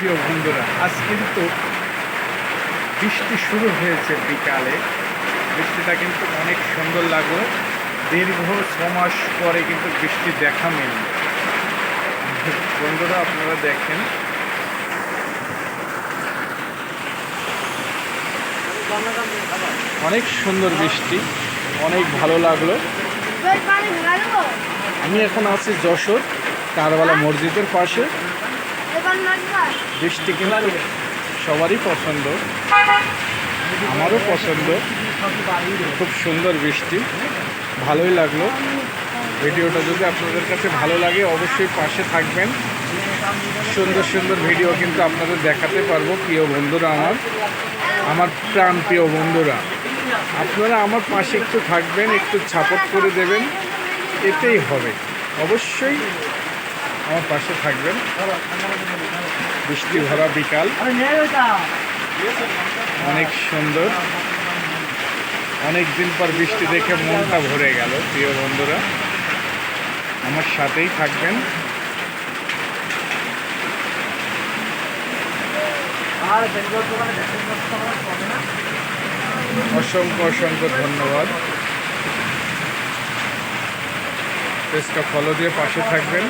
প্রিয় বন্ধুরা, আজ কিন্তু বৃষ্টি শুরু হয়েছে বিকালে। বৃষ্টিটা কিন্তু অনেক সুন্দর লাগলো। দীর্ঘ 6 মাস পরে কিন্তু বৃষ্টি দেখা মিলল। বন্ধুরা আপনারা দেখেন, অনেক সুন্দর বৃষ্টি, অনেক ভালো লাগলো। আমি এখন আছি যশোর কারবালা মসজিদের পাশে। বৃষ্টি কিন্তু সবারই পছন্দ, আমারও পছন্দ। খুব সুন্দর বৃষ্টি, ভালোই লাগলো। ভিডিওটা যদি আপনাদের কাছে ভালো লাগে অবশ্যই পাশে থাকবেন। সুন্দর সুন্দর ভিডিও কিন্তু আপনাদের দেখাতে পারবো। প্রিয় বন্ধুরা, আমার প্রাণ প্রিয় বন্ধুরা, আপনারা আমার পাশে একটু থাকবেন, একটু সাপোর্ট করে দেবেন, এতেই হবে। অবশ্যই আমার পাশে থাকবেন। বৃষ্টি ভরা বিকাল, অনেক সুন্দর। অনেক দিন পর বৃষ্টি দেখে মনটা ভরে গেল। প্রিয় বন্ধুরা, আমার সাথেই থাকবেন। অসংখ্য অসংখ্য ধন্যবাদ। পেজটা ফলো দিয়ে পাশে থাকবেন।